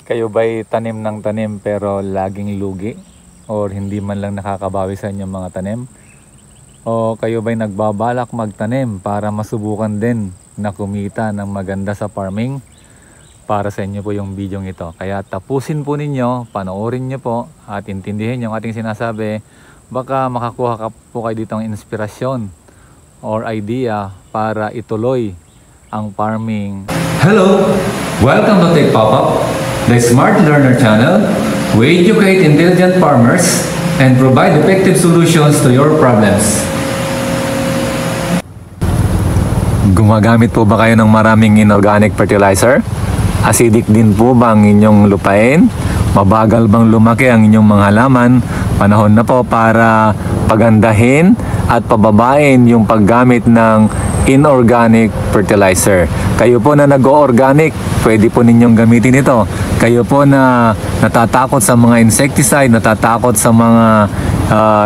Kayo ba'y tanim ng tanim pero laging lugi? Or hindi man lang nakakabawi sa inyong mga tanim? O kayo ba'y nagbabalak magtanim para masubukan din na kumita ng maganda sa farming? Para sa inyo po yung video ito. Kaya tapusin po ninyo, panoorin nyo po at intindihin yung ating sinasabi. Baka makakuha ka po kayo dito ng inspirasyon or idea para ituloy ang farming. Hello! Welcome to Tech Pop-Up, the Smart Learner channel. We educate intelligent farmers and provide effective solutions to your problems. Gumagamit po ba kayo ng maraming inorganic fertilizer? Acidic din po ba ang inyong lupain? Mabagal bang lumaki ang inyong mga halaman? Panahon na po para pagandahin at pababain yung paggamit ng inorganic fertilizer. Kayo po na nag-o-organic, pwede po ninyong gamitin ito. Kayo po na natatakot sa mga insecticide, natatakot sa mga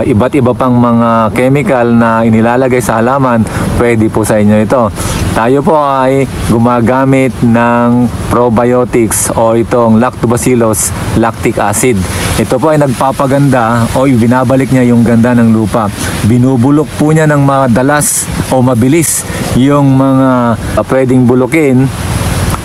iba't iba pang mga chemical na inilalagay sa halaman, pwede po sa inyo ito. Tayo po ay gumagamit ng probiotics o itong lactobacillus lactic acid. Ito po ay nagpapaganda o binabalik niya yung ganda ng lupa. Binubulok po niya ng madalas o mabilis yung mga pwedeng bulukin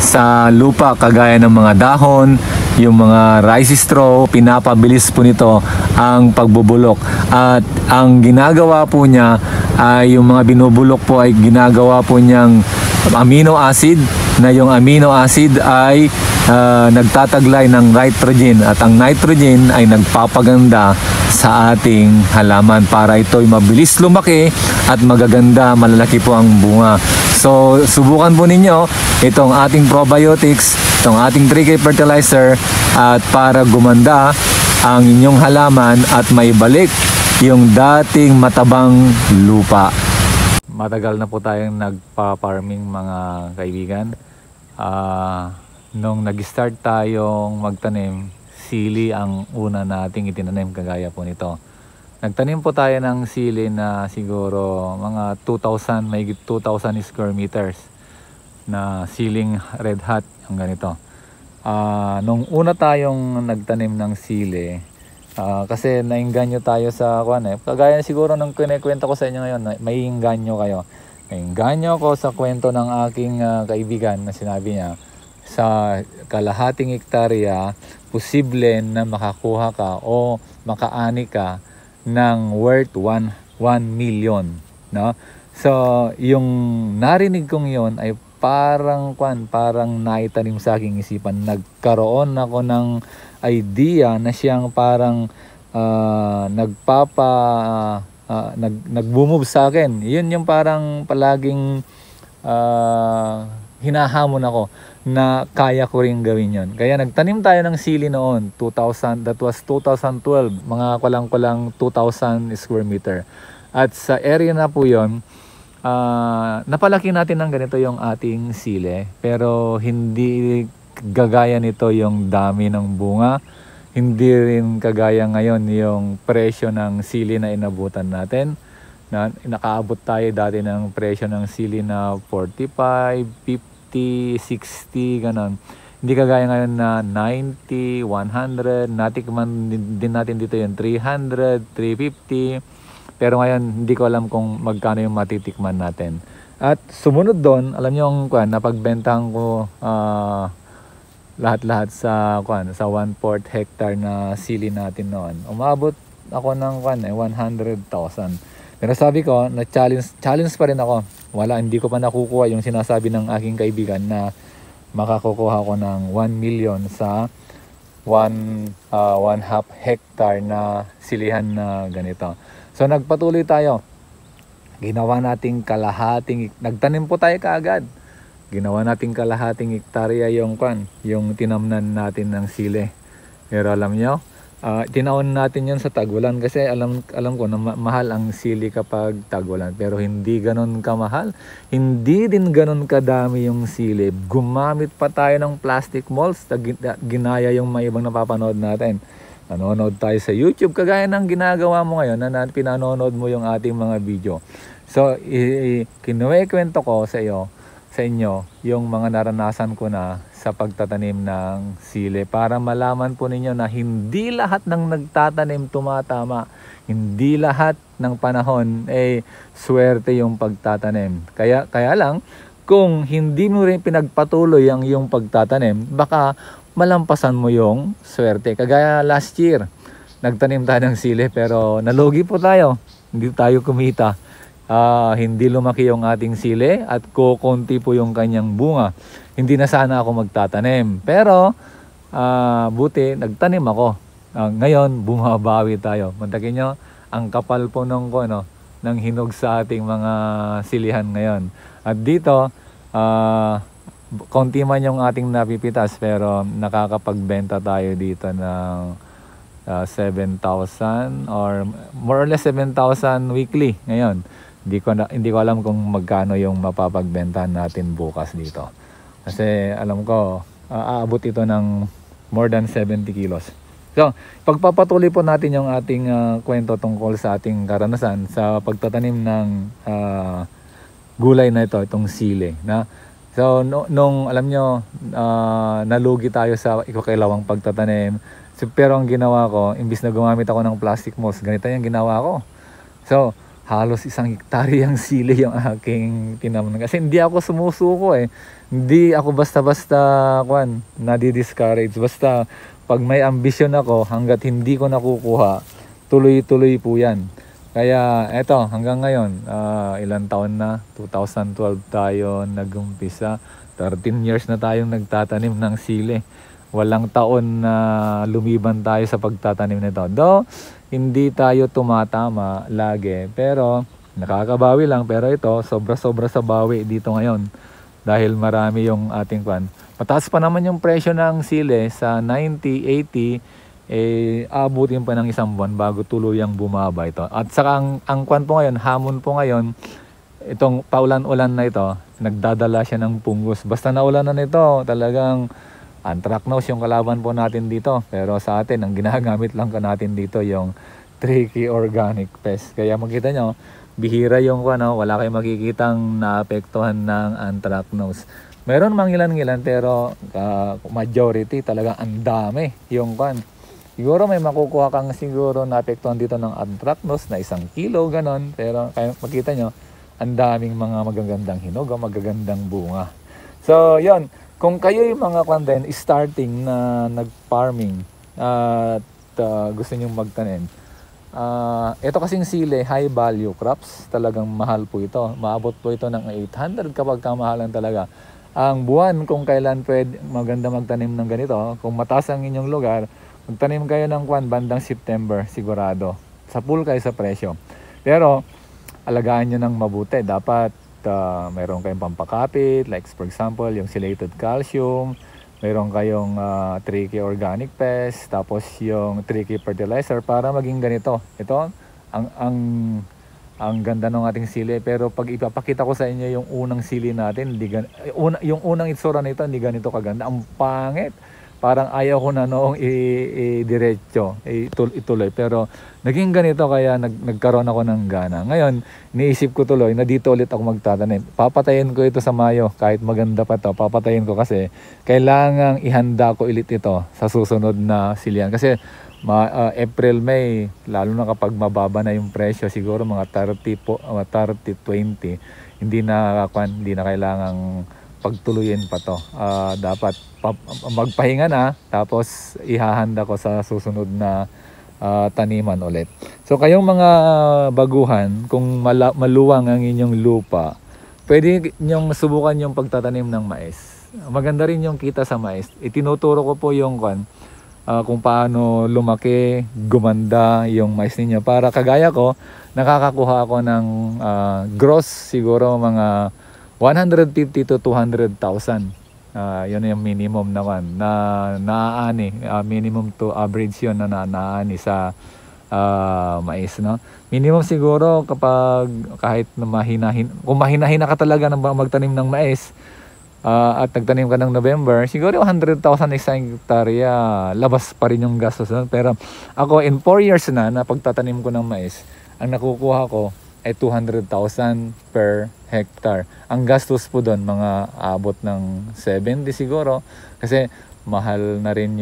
sa lupa kagaya ng mga dahon, yung mga rice straw. Pinapabilis po nito ang pagbubulok. At ang ginagawa po niya ay yung mga binubulok po ay ginagawa po niyang amino acid, na yung amino acid ay nagtataglay ng nitrogen, at ang nitrogen ay nagpapaganda sa ating halaman para ito'y mabilis lumaki at magaganda, malalaki po ang bunga. So subukan po ninyo itong ating probiotics, itong ating 3K fertilizer, at para gumanda ang inyong halaman at maibalik yung dating matabang lupa. Matagal na po tayong nagpa-farming, mga kaibigan. Nung nag-start tayong magtanim, sili ang una nating itinanim kagaya po nito. Nagtanim po tayo ng sili na siguro mga 2,000, may 2,000 square meters na siling red hot, ang ganito. Nung una tayong nagtanim ng sili, kasi nainganyo tayo sa kagaya siguro ng kinikwento ko sa inyo ngayon, may inganyo kayo. Nainganyo ko sa kwento ng aking kaibigan na sinabi niya, sa kalahating hektarya, posible na makakuha ka o makaani ka ng worth 1 million. No? So, yung narinig kong yon ay parang naitanim sa aking isipan. Nagkaroon ako ng idea na siyang parang nag-move sa akin. Yun yung parang palaging hinahamon ako na kaya ko rin gawin yon. Kaya nagtanim tayo ng sili noon, 2000, that was 2012, mga kulang-kulang 2,000 square meter. At sa area na po yon, napalaki natin ng ganito yung ating sili, pero hindi gagaya nito yung dami ng bunga. Hindi rin kagaya ngayon yung presyo ng sili na inabutan natin. Nakaabot tayo dati ng presyo ng sili na 45, 50, 60, ganon. Hindi kagaya ngayon na 90, 100. Natikman din natin dito yung 300, 350. Pero ngayon, hindi ko alam kung magkano yung matitikman natin. At sumunod doon, alam niyo yung napagbentahan ko lahat-lahat sa 1/4 hectare na sili natin noon. Umabot ako ng 100,000. Pero sabi ko, challenge pa rin ako. Hindi ko pa nakukuha yung sinasabi ng aking kaibigan na makakukuha ko ng 1 million sa 1/2 hectare na silihan na ganito. So nagpatuloy tayo. Ginawa nating nagtanim po tayo kaagad. Ginawa nating kalahating hektarya yung tinamnan natin ng sili. Pero alam nyo, tinaon natin yun sa tag-ulan kasi alam ko na mahal ang sili kapag tag-ulan, pero hindi ganon kamahal, hindi din ganon kadami yung sili. Gumamit pa tayo ng plastic molds, ginaya yung may ibang napapanood natin. Nanonood tayo sa YouTube kagaya ng ginagawa mo ngayon na pinanonood mo yung ating mga video. So kinuwento ko sa iyo sa inyo yung mga naranasan ko na sa pagtatanim ng sili para malaman po ninyo na hindi lahat ng nagtatanim tumatama. Hindi lahat ng panahon swerte yung pagtatanim. Kaya lang kung hindi mo rin pinagpatuloy ang iyong pagtatanim, baka malampasan mo yung swerte. Kagaya last year, nagtanim tayo ng sili pero nalugi po tayo. Hindi tayo kumita. Hindi lumaki yung ating sili at kukunti po yung kanyang bunga. Hindi na sana ako magtatanim. Pero buti nagtanim ako. Ngayon bumabawi tayo. Mantakin nyo, ang kapal po ng hinog sa ating mga silihan ngayon. At dito konti man yung ating napipitas pero nakakapagbenta tayo dito ng 7,000 or more or less 7,000 weekly ngayon. Hindi ko alam kung magkano yung mapapagbentahan natin bukas dito. Kasi alam ko, aabot ito ng more than 70 kilos. So, pagpapatuloy po natin yung ating kwento tungkol sa ating karanasan sa pagtatanim ng gulay na ito, itong sili. So, nung alam nyo, nalugi tayo sa ikaw-kailawang pagtatanim. So, pero ang ginawa ko, imbis na gumamit ako ng plastic moss, ganito yung ginawa ko. So, halos 1 hektarya yung sili yung aking tinaman. Kasi hindi ako sumusuko Hindi ako basta-basta nadi-discourage. Basta pag may ambisyon ako, hanggat hindi ko nakukuha, tuloy-tuloy po yan. Kaya eto, hanggang ngayon, ilang taon na? 2012 tayo nag-umpisa. 13 years na tayong nagtatanim ng sili. Walang taon na lumiban tayo sa pagtatanim nito. Though, hindi tayo tumatama lagi. Pero, nakakabawi lang. Pero ito, sobra-sobra sa bawi dito ngayon. Dahil marami yung ating kwan. Mataas pa naman yung presyo ng sili sa 90, 80. Abutin pa ng 1 buwan bago tuluyang bumaba ito. At saka ang kwan po ngayon, hamon po ngayon, itong paulan-ulan na ito, nagdadala siya ng pungus. Basta naulan na nito, talagang anthracnose yung kalaban po natin dito. Pero sa atin, ang ginagamit lang ka natin dito yung tricky organic pest. Kaya makita nyo, bihira yung wala kayong makikitang naapektuhan ng anthracnose. Meron mang ilan-ilan pero majority talaga ang dami yung Siguro may makukuha kang siguro naapektuhan dito ng anthracnose na 1 kilo ganon. Pero kaya makita nyo, ang daming mga magagandang hinog, magagandang bunga. So, yon. Kung kayo yung mga starting na nag-farming at gusto nyo magtanim, ito kasing sili, high value crops, talagang mahal po ito. Maabot po ito ng 800 kapag kamahalan talaga. Ang buwan kung kailan maganda magtanim ng ganito, kung mataas ang inyong lugar, magtanim kayo ng bandang September, sigurado. Sa pool kayo sa presyo. Pero, alagaan nyo ng mabuti. Dapat mayroon kayong pampakapit, like for example, yung chelated calcium, mayroon kayong tricky organic pest, tapos yung tricky fertilizer para maging ganito. Ito, ang ganda ng ating sili. Pero pag ipapakita ko sa inyo yung unang sili natin, yung unang itsura nito, hindi ganito kaganda. Ang pangit. Parang ayaw ko na noong diretso, ituloy. Pero naging ganito kaya nagkaroon ako ng gana. Ngayon, niisip ko tuloy na dito ulit ako magtatanim. Papatayin ko ito sa Mayo, kahit maganda pa to. Papatayin ko kasi kailangang ihanda ko ulit ito sa susunod na silihan. Kasi April, May, lalo na kapag mababa na yung presyo, siguro mga 30-20, hindi na kailangang pagtuluyin pa to. Dapat magpahinga na, tapos ihahanda ko sa susunod na taniman ulit. So kayong mga baguhan, kung maluwang ang inyong lupa, pwede nyong subukan yung pagtatanim ng mais. Maganda rin yung kita sa mais. Itinuturo ko po yung kung paano lumaki, gumanda yung mais ninyo. Para kagaya ko, nakakakuha ako ng gross siguro mga 150 to 200,000. Yun yung minimum naman na naaani. Minimum to average yun na naaani sa mais. No? Minimum siguro kapag kahit na kung mahina-hina ka talaga ng magtanim ng mais at nagtanim ka ng November, siguro 100,000 isang hektarya, labas pa rin yung gastos. No? Pero ako in 4 years na pagtatanim ko ng mais, ang nakukuha ko ay 200,000 per hectare. Ang gastos po doon mga abot ng 70 siguro kasi mahal na rin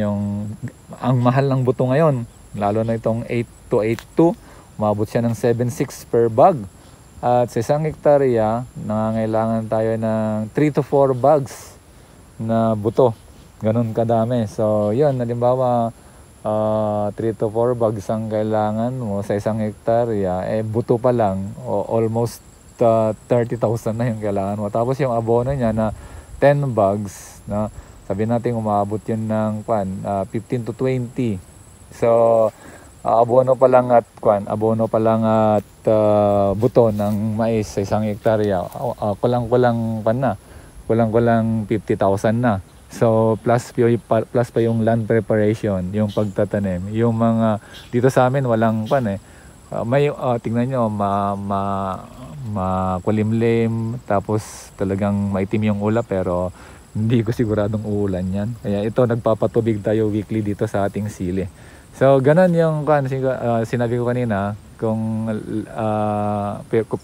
ang mahal ng buto ngayon, lalo na itong 8282, umabot siya ng 7.6 per bag. At sa isang hektarya, nangangailangan tayo ng 3 to 4 bags na buto. Ganun kadami. So, yun, halimbawa, 3 to 4 bags ang kailangan mo sa isang hektarya, buto pa lang, almost 30,000 na yung kailangan mo. Tapos yung abono niya na 10 bags, na sabi natin umabot yun ng 15 to 20. So, abono pa lang at buto ng mais sa isang hektarya, kulang-kulang 50,000 na. So plus pa yung land preparation, yung pagtatanim, yung mga dito sa amin walang may tingnan nyo, makulimlim, tapos talagang maitim yung ulap, pero hindi ko siguradong uulan yan. Kaya ito, nagpapatubig tayo weekly dito sa ating sili. So ganun yung sinabi ko kanina,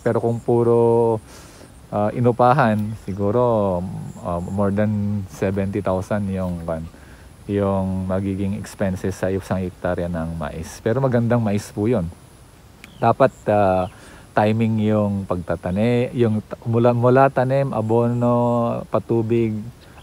pero kung puro inupahan, siguro more than 70,000 yung magiging expenses sa isang hektarya ng mais. Pero magandang mais po yun. Dapat timing yung pagtatanim, yung mula tanim, abono, patubig,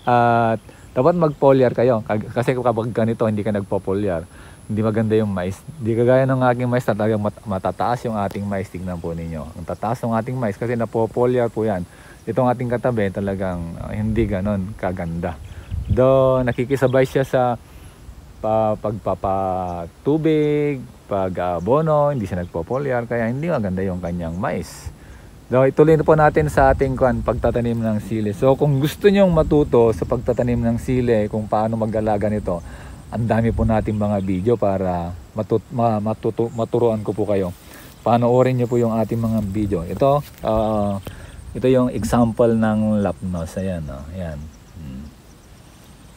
at dapat mag-foliar kayo. Kasi kapag ganito hindi ka nagpo-foliar, hindi maganda yung mais. Hindi kagaya ng aking mais, talagang matataas yung ating mais. Tignan po ninyo. Ang tataas ng ating mais kasi napo-foliar po yan. Itong ating katabi talagang hindi ganon kaganda. Do nakikisabay siya sa pagpapatubig, pag-abono, hindi siya nagpo-foliar, kaya hindi maganda yung kanyang mais. So ituloy na po natin sa ating pagtatanim ng sili. So kung gusto nyong matuto sa pagtatanim ng sili, kung paano mag-alaga nito, ang dami po natin mga video para maturuan ko po kayo. Panoorin nyo po yung ating mga video. Ito yung example ng lapnos. Ayan, ayan.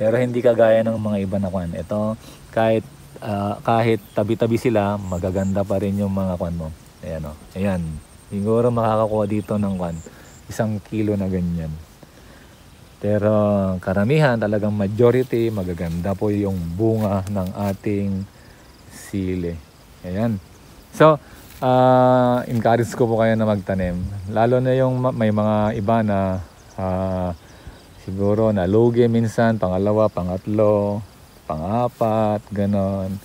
Pero hindi kagaya ng mga iba na Ito, kahit tabi-tabi sila, magaganda pa rin yung mga mo. Ayan, ayan. Siguro makakakuha dito ng 1 kilo na ganyan. Pero karamihan, talagang majority, magaganda po yung bunga ng ating sili. Ayan. So, encourage ko po kayo na magtanim. Lalo na yung may mga iba na siguro nalugi minsan, pangalawa, pangatlo, pangapat, ganon.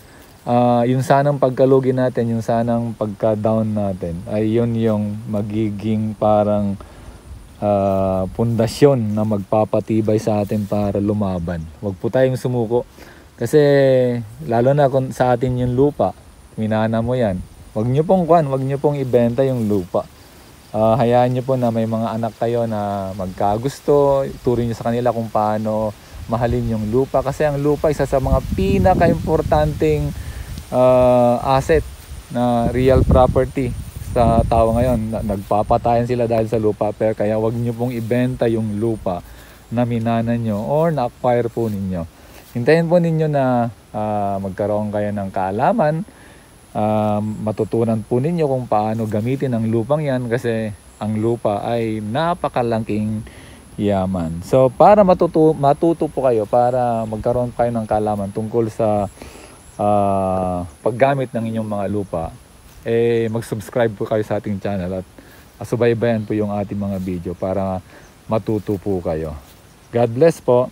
Yung sanang pagkalugi natin, yung sanang pagka-down natin, ay yun yung magiging parang pundasyon na magpapatibay sa atin para lumaban. Huwag po tayong sumuko. Kasi lalo na kung sa atin yung lupa, minana mo yan. Huwag nyo pong ibenta yung lupa. Hayaan nyo po na may mga anak kayo na magkagusto, turin nyo sa kanila kung paano mahalin yung lupa. Kasi ang lupa, isa sa mga pinaka-importanting asset na real property sa tao ngayon. Nagpapatayan sila dahil sa lupa, pero kaya wag nyo pong ibenta yung lupa na minana nyo or na-acquire po ninyo. Hintayin po ninyo na magkaroon kayo ng kaalaman, matutunan po ninyo kung paano gamitin ang lupang yan, kasi ang lupa ay napakalaking yaman. So para matuto po kayo, para magkaroon kayo ng kaalaman tungkol sa paggamit ng inyong mga lupa, mag-subscribe po kayo sa ating channel at subaybayan po yung ating mga video para matuto po kayo. God bless po.